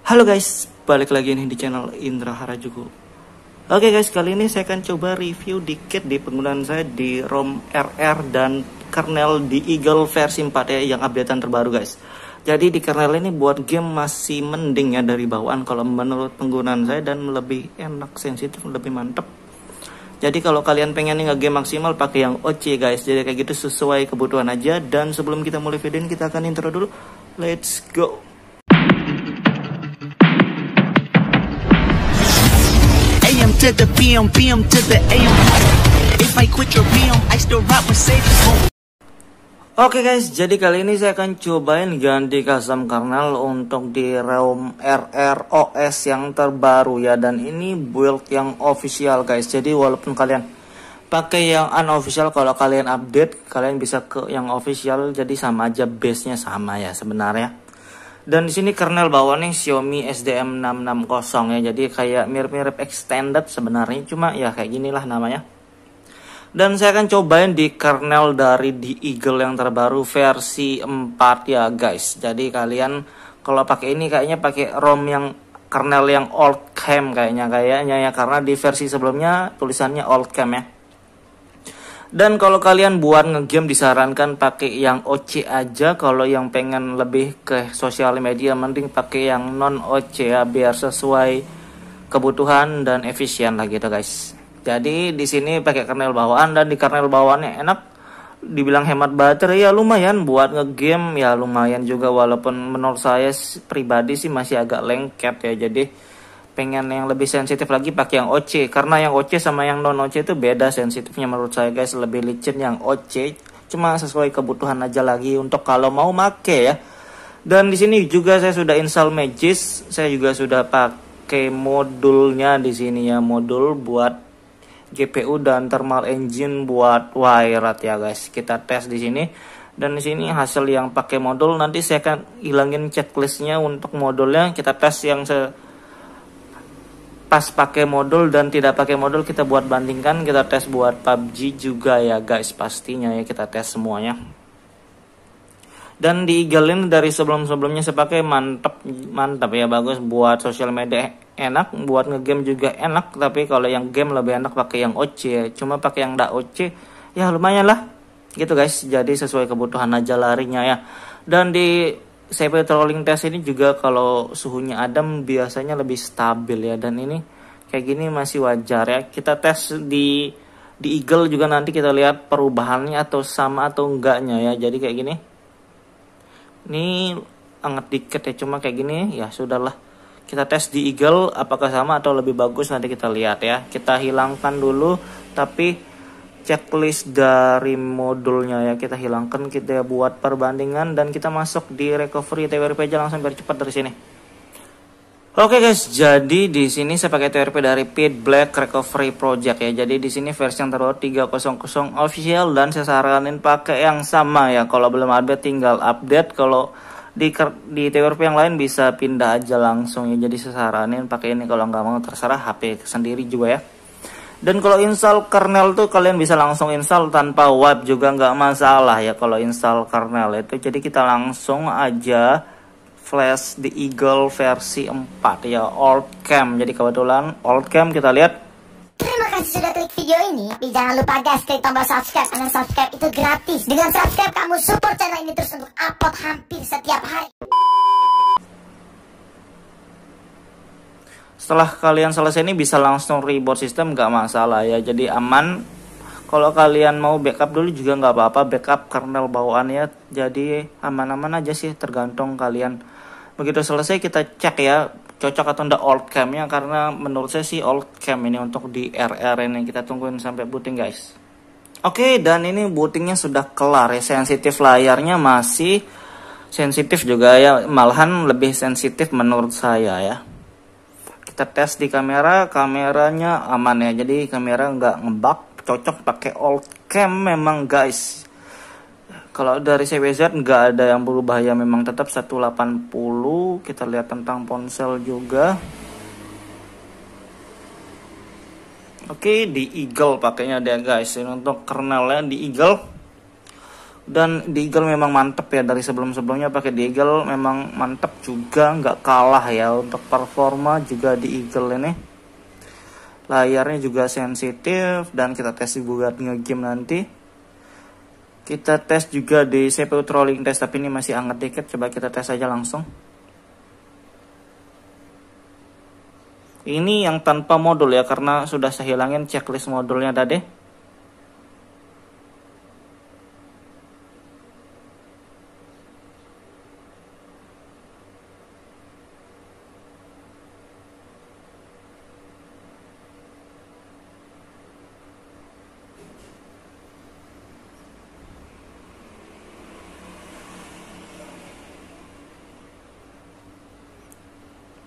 Halo guys, balik lagi nih di channel Indra Harajuku. Oke guys, kali ini saya akan coba review dikit di penggunaan saya di ROM RR dan kernel di Eagle versi 4 ya, yang updatean terbaru guys. Jadi di kernel ini buat game masih mending ya dari bawaan kalau menurut penggunaan saya, dan lebih enak, sensitif, lebih mantep. Jadi kalau kalian pengen nge-game maksimal pakai yang OC guys. Jadi kayak gitu sesuai kebutuhan aja. Dan sebelum kita mulai video ini, kita akan intro dulu. Let's go. AM to the PM, PM to the AM. If I quit your PM, I still rock Mercedes. Oke guys, jadi kali ini saya akan cobain ganti custom kernel untuk di ROM RR OS yang terbaru ya. Dan ini build yang official guys. Jadi walaupun kalian pakai yang unofficial, kalau kalian update kalian bisa ke yang official. Jadi sama aja, base-nya sama ya sebenarnya. Dan di sini kernel bawaannya Xiaomi SDM 660 ya. Jadi kayak mirip-mirip extended sebenarnya, cuma ya kayak ginilah namanya. Dan saya akan cobain di kernel dari di Eagle yang terbaru versi 4 ya guys. Jadi kalian kalau pakai ini kayaknya pakai ROM yang kernel yang old cam kayaknya ya, karena di versi sebelumnya tulisannya old cam ya. Dan kalau kalian buat ngegame disarankan pakai yang OC aja. Kalau yang pengen lebih ke sosial media mending pakai yang non OC ya, biar sesuai kebutuhan dan efisien lah gitu guys. Jadi di sini pakai kernel bawaan, dan di kernel bawaannya enak. Dibilang hemat baterai ya lumayan, buat ngegame ya lumayan juga, walaupun menurut saya pribadi sih masih agak lengket ya. Jadi pengen yang lebih sensitif lagi pakai yang OC, karena yang OC sama yang non OC itu beda sensitifnya menurut saya guys. Lebih licin yang OC, cuma sesuai kebutuhan aja lagi untuk kalau mau make ya. Dan di sini juga saya sudah install Magis, saya juga sudah pakai modulnya di sini ya, modul buat GPU dan thermal engine buat wired ya guys. Kita tes di sini, dan di sini hasil yang pakai modul. Nanti saya akan hilangin checklistnya untuk modulnya. Kita tes yang pas pakai modul dan tidak pakai modul, kita buat bandingkan. Kita tes buat PUBG juga ya guys, pastinya ya kita tes semuanya. Dan di Eagle ini dari sebelum-sebelumnya saya pakai mantap ya, bagus buat sosial media enak, buat ngegame juga enak. Tapi kalau yang game lebih enak pakai yang OC ya. Cuma pakai yang ndak OC ya lumayan lah gitu guys. Jadi sesuai kebutuhan aja larinya ya. Dan di CPU trolling test ini juga kalau suhunya adem biasanya lebih stabil ya. Dan ini kayak gini masih wajar ya. Kita tes di Eagle juga, nanti kita lihat perubahannya atau sama atau enggaknya ya. Jadi kayak gini. Ini anget dikit ya, cuma kayak gini ya sudahlah. Kita tes di Eagle apakah sama atau lebih bagus, nanti kita lihat ya. Kita hilangkan dulu tapi checklist dari modulnya ya, kita hilangkan, kita buat perbandingan, dan kita masuk di recovery TWRP aja langsung biar cepat dari sini. Oke guys, jadi di sini saya pakai TWRP dari Pit Black Recovery Project ya. Jadi di sini versi yang terbaru 3.0.0 official, dan saya saranin pakai yang sama ya. Kalau belum update tinggal update. Kalau di TWRP yang lain bisa pindah aja langsung ya. Jadi saya saranin pakai ini, kalau nggak mau terserah HP sendiri juga ya. Dan kalau install kernel tuh kalian bisa langsung install tanpa wipe juga nggak masalah ya kalau install kernel itu. Jadi kita langsung aja flash di Eagle versi 4 ya, old cam. Jadi kebetulan old cam, kita lihat. Terima kasih sudah klik video ini. Jangan lupa guys, klik tombol subscribe, karena subscribe itu gratis. Dengan subscribe kamu support channel ini terus untuk upload hampir setiap hari. Setelah kalian selesai ini bisa langsung reboot sistem, nggak masalah ya. Jadi aman. Kalau kalian mau backup dulu juga nggak apa-apa, backup kernel bawaannya. Jadi aman-aman aja sih, tergantung kalian. Begitu selesai kita cek ya cocok atau enggak old cam-nya, karena menurut saya sih old cam ini untuk di RR ini. Kita tungguin sampai booting guys. Oke, dan ini bootingnya sudah kelar ya. Sensitif layarnya masih sensitif juga ya, malahan lebih sensitif menurut saya ya. Kita tes di kamera, kameranya aman ya. Jadi kamera nggak ngebug, cocok pakai old cam memang guys. Kalau dari CWZ nggak ada yang berubah ya, memang tetap 180. Kita lihat tentang ponsel juga. Oke, di Eagle pakainya dia guys. Ini untuk kernelnya di Eagle. Dan di Eagle memang mantep ya, dari sebelum-sebelumnya pakai di Eagle memang mantep juga, nggak kalah ya untuk performa juga di Eagle ini. Layarnya juga sensitif dan kita tes buat ngegame nanti. Kita tes juga di CPU trolling test, tapi ini masih hangat dikit, coba kita tes aja langsung. Ini yang tanpa modul ya, karena sudah saya hilangin checklist modulnya tadi.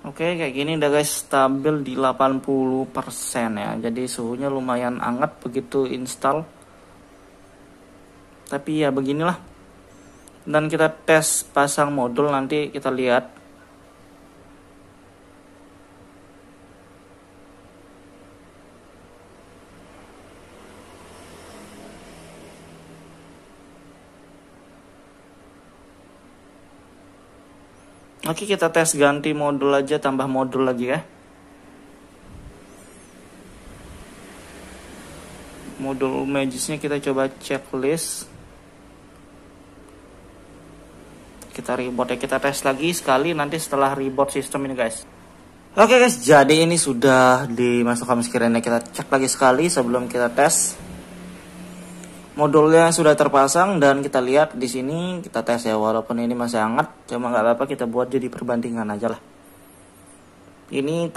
Oke, kayak gini udah guys, stabil di 80% ya. Jadi suhunya lumayan hangat begitu install. Tapi ya beginilah. Dan kita tes pasang modul, nanti kita lihat. Oke, kita tes ganti modul aja, tambah modul lagi ya. Modul Magisnya kita coba checklist. Kita reboot ya, kita tes lagi sekali nanti setelah reboot sistem ini guys. Oke guys, jadi ini sudah dimasukkan screen-nya, kita cek lagi sekali sebelum kita tes. Modulnya sudah terpasang dan kita lihat di sini, kita tes ya, walaupun ini masih hangat, cuma nggak apa-apa, kita buat jadi perbandingan aja lah. Ini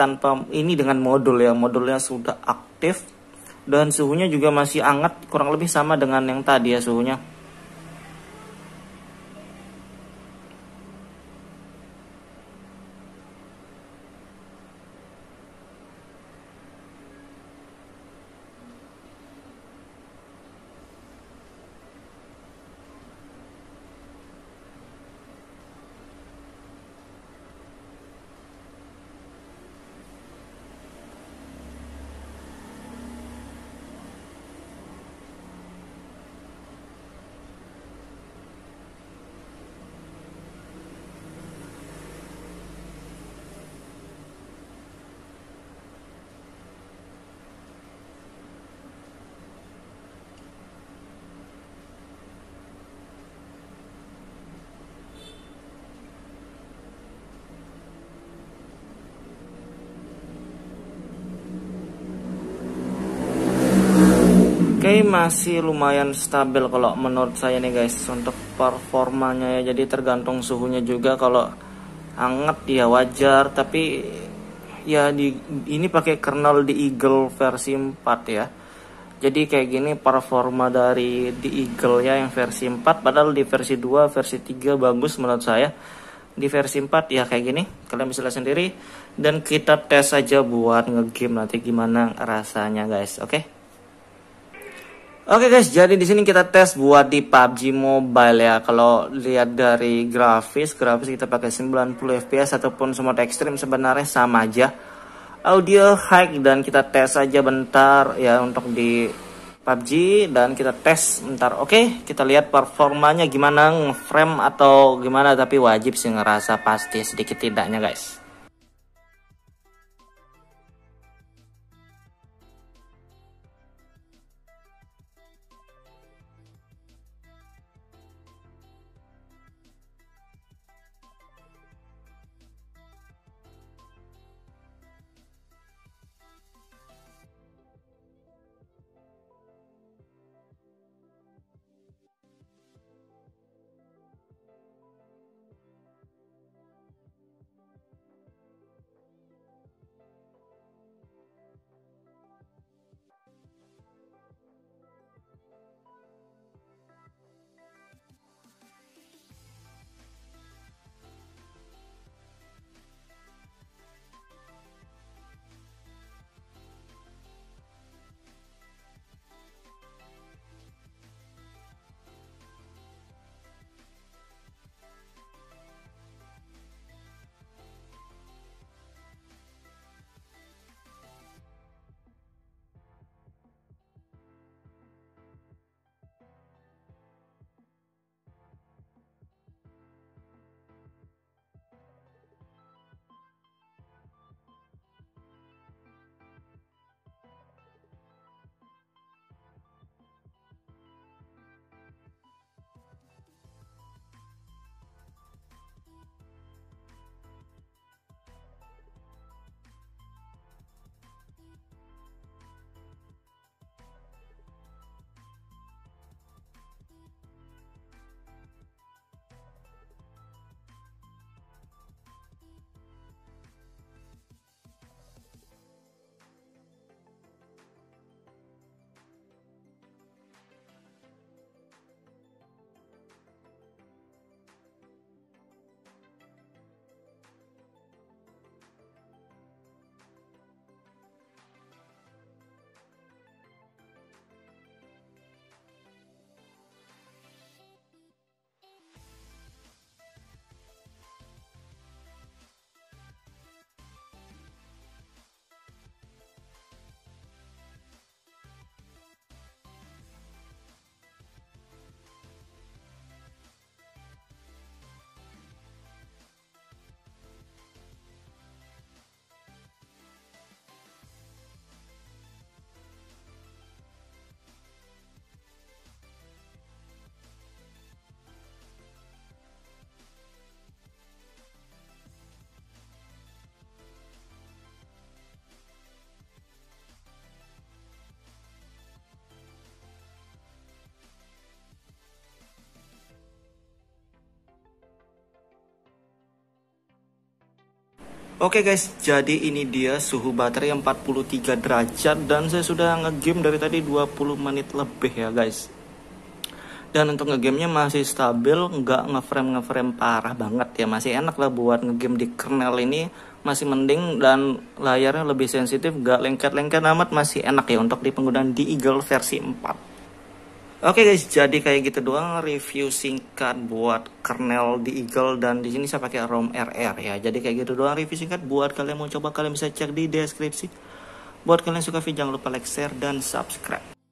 dengan modul ya, modulnya sudah aktif dan suhunya juga masih hangat, kurang lebih sama dengan yang tadi ya suhunya. Oke, masih lumayan stabil kalau menurut saya nih guys untuk performanya ya. Jadi tergantung suhunya juga, kalau hangat ya wajar, tapi ya ini pakai kernel di Eagle versi 4 ya. Jadi kayak gini performa dari di Eagle ya yang versi 4, padahal di versi 2, versi 3 bagus menurut saya. Di versi 4 ya kayak gini, kalian bisa lihat sendiri. Dan kita tes aja buat ngegame nanti gimana rasanya guys, oke? Oke guys, jadi di sini kita tes buat di PUBG Mobile ya. Kalau lihat dari grafis kita pakai 90 fps ataupun smooth extreme sebenarnya sama aja. Audio high, dan kita tes aja bentar ya untuk di PUBG, dan kita tes bentar. Oke, kita lihat performanya gimana, nge-frame atau gimana, tapi wajib sih ngerasa pasti sedikit tidaknya guys. Oke guys, jadi ini dia suhu baterai 43 derajat dan saya sudah ngegame dari tadi 20 menit lebih ya guys. Dan untuk ngegamenya masih stabil, nggak ngeframe parah banget ya, masih enak lah buat ngegame di kernel ini, masih mending dan layarnya lebih sensitif, nggak lengket-lengket amat, masih enak ya untuk di penggunaan di Eagle versi 4. Oke guys, jadi kayak gitu doang review singkat buat kernel di Eagle dan di sini saya pakai ROM RR ya. Jadi kayak gitu doang review singkat, buat kalian mau coba kalian bisa cek di deskripsi. Buat kalian yang suka video jangan lupa like, share dan subscribe.